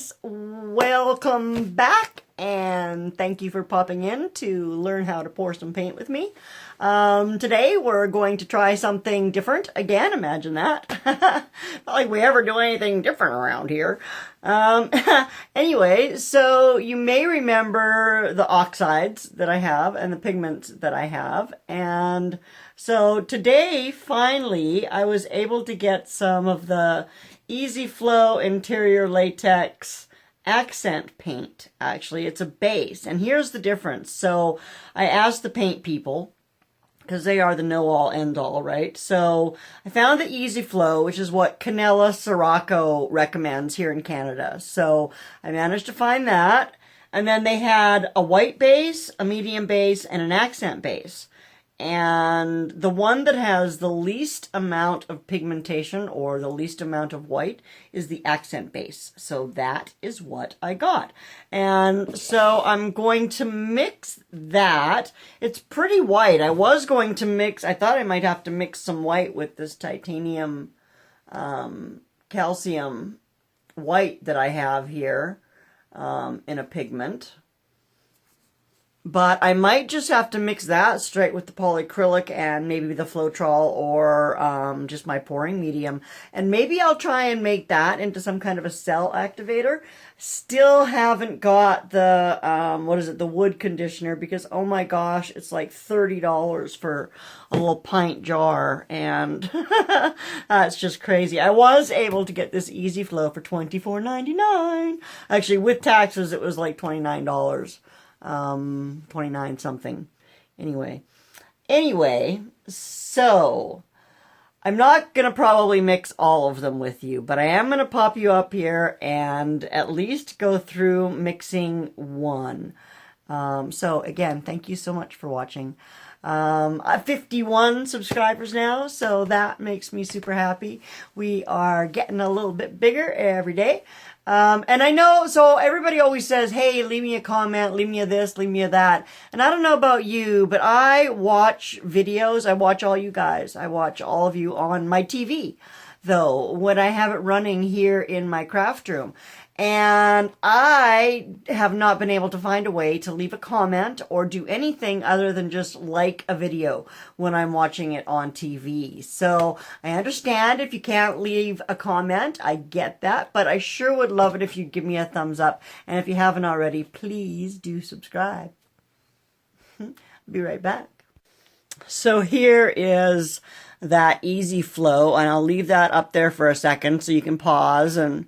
guys, welcome back and thank you for popping in to learn how to pour some paint with me. Today we're going to try something different again. Imagine that. Not like we ever do anything different around here. Anyway, so you may remember the oxides that I have and the pigments that I have, and so today finally I was able to get some of the Easy Flow Interior Latex accent paint. Actually, it's a base, and here's the difference. So I asked the paint people, because they are the know-all, end-all, right? So I found the Easy Flow, which is what Canella Sirocco recommends here in Canada. So I managed to find that. And then they had a white base, a medium base, and an accent base. And the one that has the least amount of pigmentation or the least amount of white is the accent base. So that is what I got. And so I'm going to mix that. It's pretty white. I was going to mix, I thought I might have to mix some white with this titanium calcium white that I have here in a pigment. But I might just have to mix that straight with the polyacrylic and maybe the Floetrol or just my pouring medium. And maybe I'll try and make that into some kind of a cell activator. Still haven't got the, the wood conditioner, because oh my gosh, it's like $30 for a little pint jar. And that's just crazy. I was able to get this Easy Flow for $24.99. Actually, with taxes, it was like $29. 29 something. Anyway, so I'm not going to probably mix all of them with you, but I am going to pop you up here and at least go through mixing one. So again, thank you so much for watching. I have 51 subscribers now, so that makes me super happy. We are getting a little bit bigger every day. And I know, so everybody always says, hey, leave me a comment, leave me a this, leave me a that. And I don't know about you, but I watch videos. I watch all you guys. I watch all of you on my TV, though, when I have it running here in my craft room. And I have not been able to find a way to leave a comment or do anything other than just like a video when I'm watching it on TV. So I understand if you can't leave a comment. I get that, but I sure would love it if you'd give me a thumbs up. And if you haven't already, please do subscribe. I'll be right back. So here is that Easy Flow, and I'll leave that up there for a second so you can pause and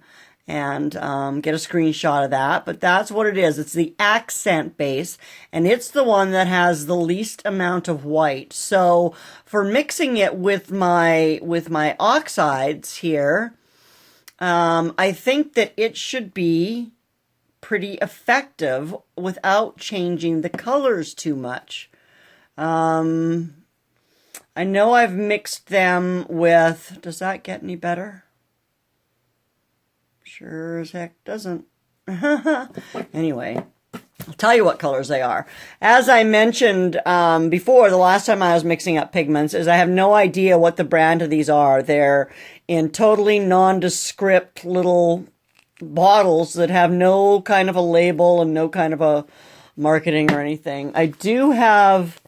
get a screenshot of that. But that's what it is. It's the accent base, and it's the one that has the least amount of white. So for mixing it with my oxides here, I think that it should be pretty effective without changing the colors too much. I know I've mixed them with, does that get any better? Sure as heck doesn't. Anyway, I'll tell you what colors they are. As I mentioned before, the last time I was mixing up pigments, is I have no idea what the brand of these are. They're in totally nondescript little bottles that have no kind of a label and no kind of a marketing or anything. I do have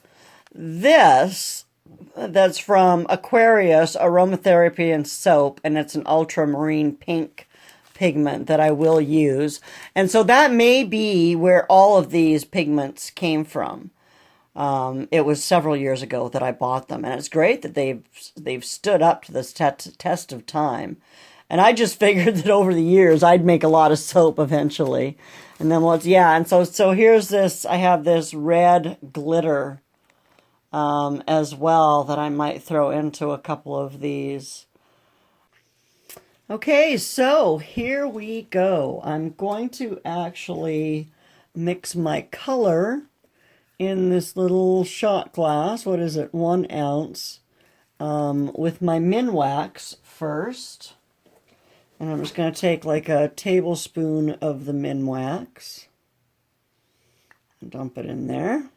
this that's from Aquarius Aromatherapy and Soap, and it's an ultramarine pink pigment that I will use. And so that may be where all of these pigments came from. It was several years ago that I bought them, and it's great that they've stood up to this test of time. And I just figured that over the years I'd make a lot of soap eventually. And then and so here's this, I have this red glitter as well that I might throw into a couple of these. Okay, so here we go. I'm going to actually mix my color in this little shot glass. What is it? 1 ounce with my Minwax first. And I'm just going to take like a tablespoon of the Minwax and dump it in there.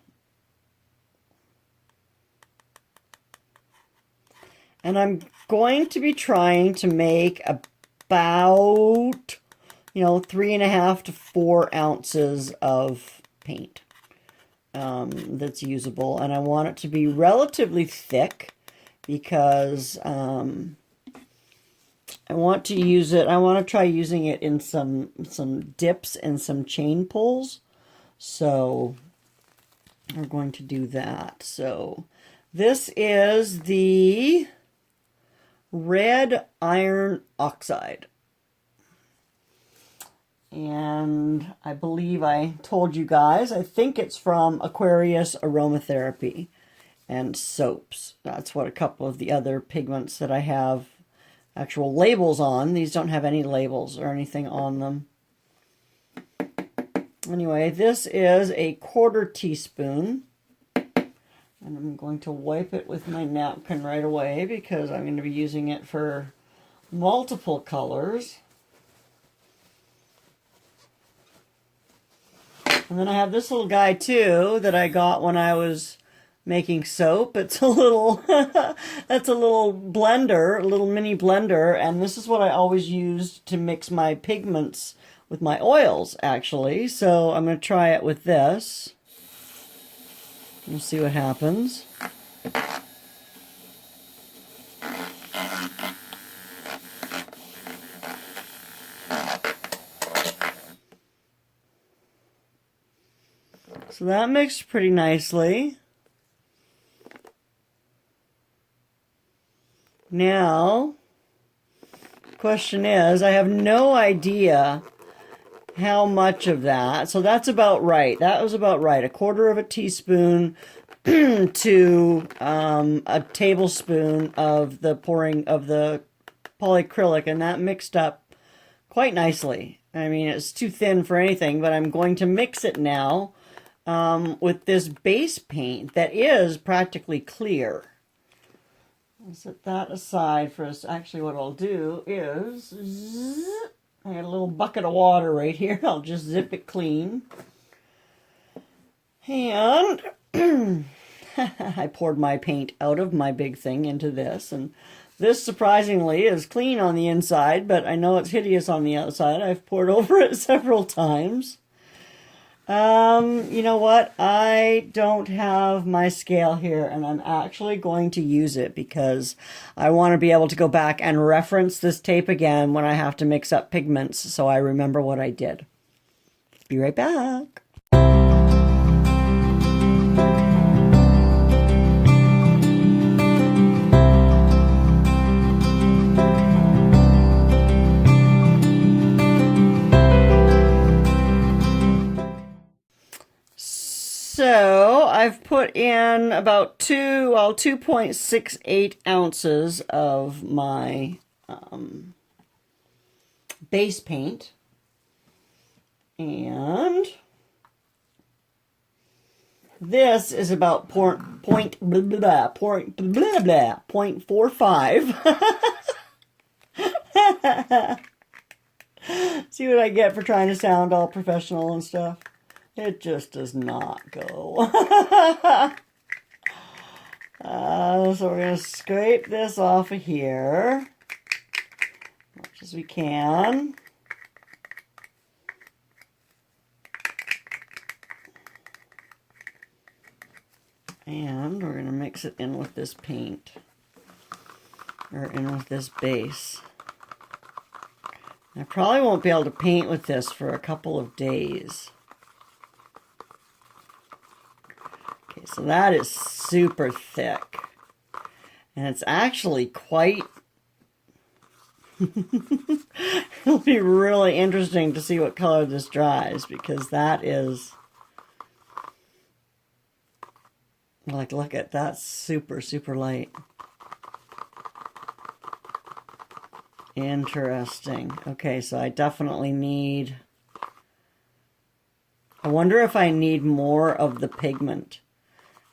And I'm going to be trying to make about you know, 3.5 to 4 ounces of paint that's usable. And I want it to be relatively thick because I want to use it, I want to try using it in some dips and some chain pulls. So we're going to do that. So this is the red iron oxide. And I believe I told you guys, I think it's from Aquarius Aromatherapy and soaps. That's what a couple of the other pigments that I have actual labels on. These don't have any labels or anything on them. Anyway, this is a 1/4 teaspoon. And I'm going to wipe it with my napkin right away because I'm going to be using it for multiple colors. And then I have this little guy too that I got when I was making soap. It's a little, that's a little blender, a little mini blender. And this is what I always used to mix my pigments with my oils, actually. So I'm going to try it with this. We'll see what happens. So that mixed pretty nicely. Now, the question is, I have no idea how much of that. So that's about right. That was about right. 1/4 teaspoon to a tablespoon of the pouring of the polyacrylic, and that mixed up quite nicely. I mean, it's too thin for anything, but I'm going to mix it now with this base paint that is practically clear. I'll set that aside for us. Actually, what I'll do is, I got a little bucket of water right here. I'll just zip it clean. And I poured my paint out of my big thing into this. And this, surprisingly, is clean on the inside, but I know it's hideous on the outside. I've poured over it several times. You know what? I don't have my scale here, and I'm actually going to use it because I want to be able to go back and reference this tape again when I have to mix up pigments so I remember what I did. Be right back. So I've put in about 2.68 ounces of my base paint, and this is about 0.45. See what I get for trying to sound all professional and stuff? It just does not go. So we're going to scrape this off of here as much as we can. And we're going to mix it in with this paint, or in with this base. I probably won't be able to paint with this for a couple of days. Okay, so that is super thick. And it's actually quite... It'll be really interesting to see what color this dries, because that is... Like, look at that, super, super light. Interesting. Okay, so I definitely need... I wonder if I need more of the pigment.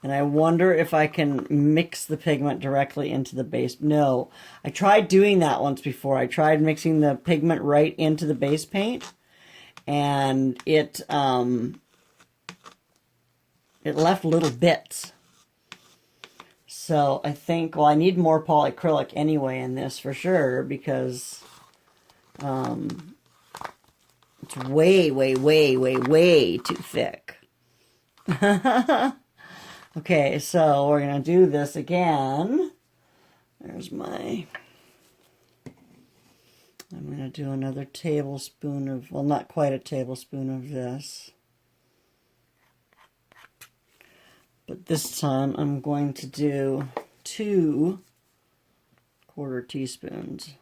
And I wonder if I can mix the pigment directly into the base. No, I tried doing that once before. I tried mixing the pigment right into the base paint, and it left little bits. So I think, well, I need more polyacrylic anyway in this for sure, because way, way, way, way, way too thick. Okay, so we're going to do this again. There's my... I'm going to do another tablespoon of, well, not quite a tablespoon of this. But this time I'm going to do 2 1/4 teaspoons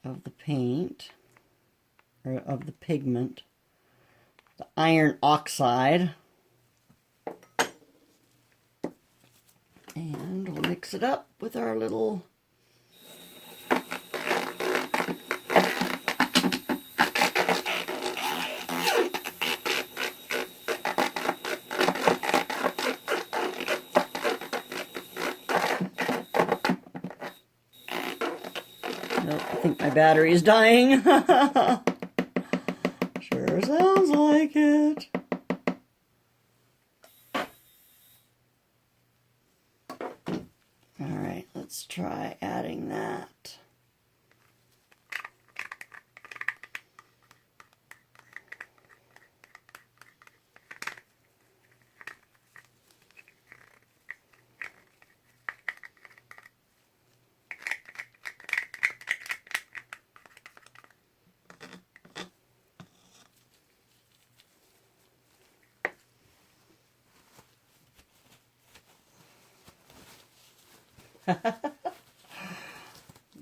of the paint, or of the pigment, the iron oxide. And we'll mix it up with our little I think my battery is dying. Sure sounds like it. All right, let's try adding that.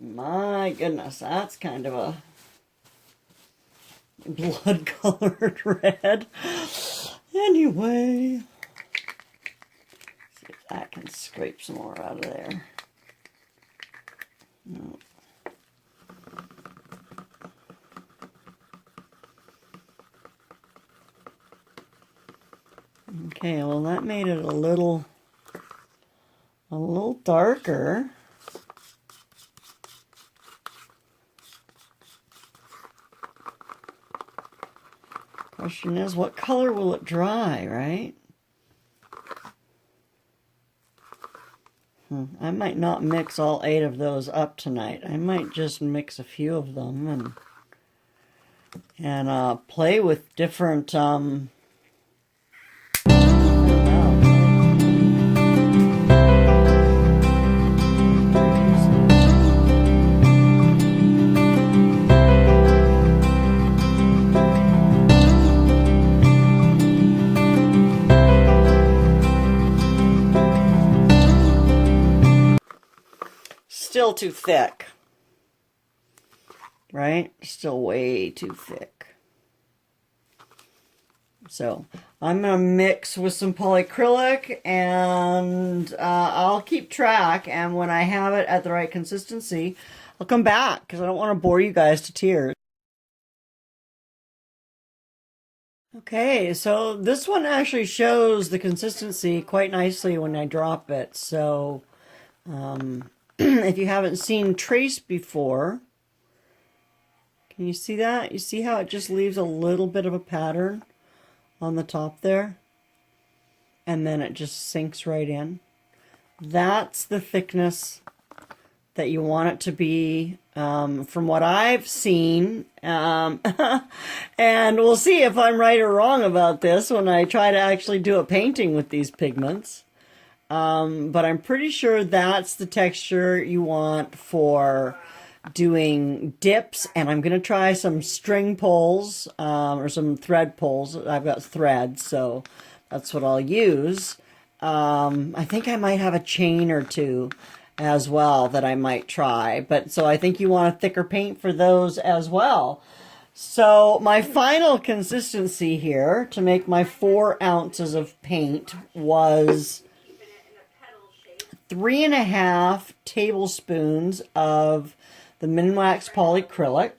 My goodness, that's kind of a blood-colored red. Anyway, see if that can scrape some more out of there. No. Okay, well that made it a little darker. Question is, what color will it dry, right? I might not mix all 8 of those up tonight. I might just mix a few of them and play with different still too thick, right? Still way too thick. So I'm going to mix with some polyacrylic, and I'll keep track, and when I have it at the right consistency, I'll come back, because I don't want to bore you guys to tears. Okay, so this one actually shows the consistency quite nicely when I drop it. So if you haven't seen trace before, can you see that? You see how it just leaves a little bit of a pattern on the top there? And then it just sinks right in. That's the thickness that you want it to be, from what I've seen. And we'll see if I'm right or wrong about this when I try to actually do a painting with these pigments. But I'm pretty sure that's the texture you want for doing dips. And I'm going to try some string pulls, or some thread pulls. I've got threads, so that's what I'll use. I think I might have a chain or 2 as well that I might try. But so I think you want a thicker paint for those as well. So my final consistency here to make my 4 ounces of paint was 3.5 tablespoons of the Minwax polyacrylic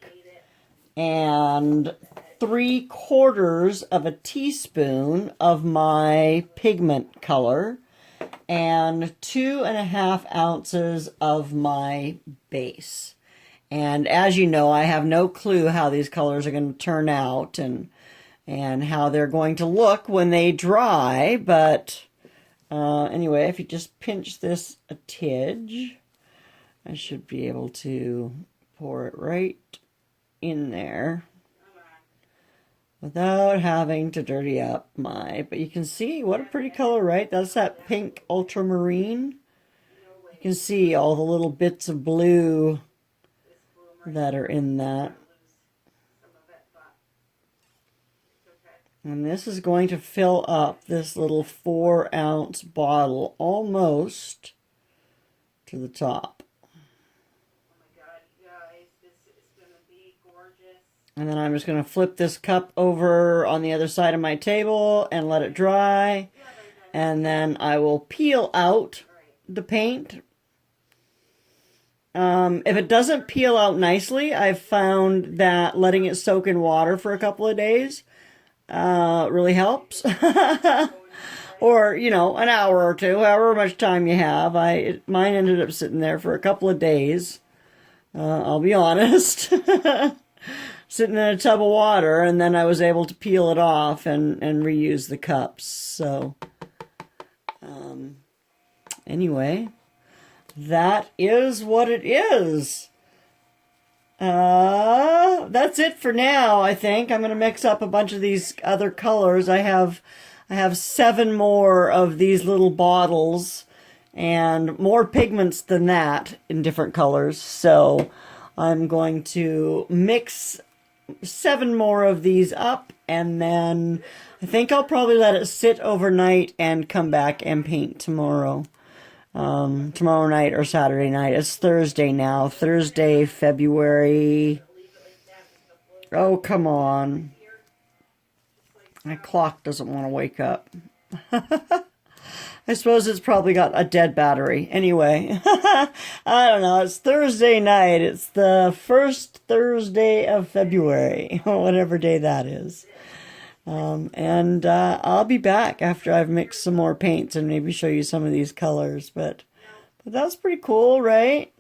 and 3/4 of a teaspoon of my pigment color and 2.5 ounces of my base. And as you know, I have no clue how these colors are going to turn out and how they're going to look when they dry, but anyway, if you just pinch this a tidge, I should be able to pour it right in there without having to dirty up my, but you can see what a pretty color, right? That's that pink ultramarine. You can see all the little bits of blue that are in that. And this is going to fill up this little 4-ounce bottle almost to the top. And then I'm just going to flip this cup over on the other side of my table and let it dry. And then I will peel out the paint. If it doesn't peel out nicely, I've found that letting it soak in water for a couple of days really helps. Or, you know, an hour or two, however much time you have. Mine ended up sitting there for a couple of days. I'll be honest. Sitting in a tub of water, and then I was able to peel it off and reuse the cups. So, anyway, that is what it is. That's it for now, I think. I'm going to mix up a bunch of these other colors. I have 7 more of these little bottles and more pigments than that in different colors. So I'm going to mix 7 more of these up, and then I think I'll probably let it sit overnight and come back and paint tomorrow. Tomorrow night or Saturday night. It's Thursday now. Thursday, February. Oh, come on. My clock doesn't want to wake up. I suppose it's probably got a dead battery. Anyway, I don't know. It's Thursday night. It's the first Thursday of February, whatever day that is. And I'll be back after I've mixed some more paints and maybe show you some of these colors. But that's pretty cool, right?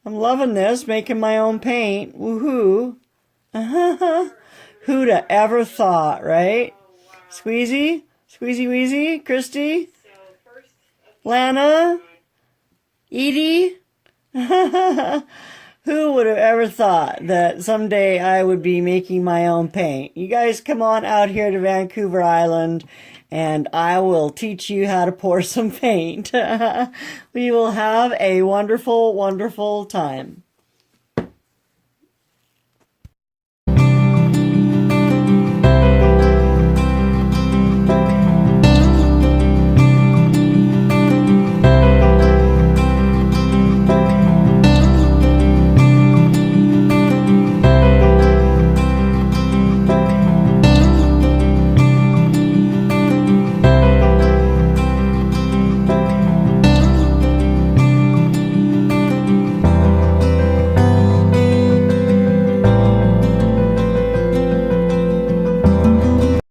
I'm loving this, making my own paint. Woohoo! Who'd have ever thought, right? Squeezy? Squeezy Weezy? Christy? Lana? Edie? Who would have ever thought that someday I would be making my own paint? You guys come on out here to Vancouver Island and I will teach you how to pour some paint. We will have a wonderful, wonderful time.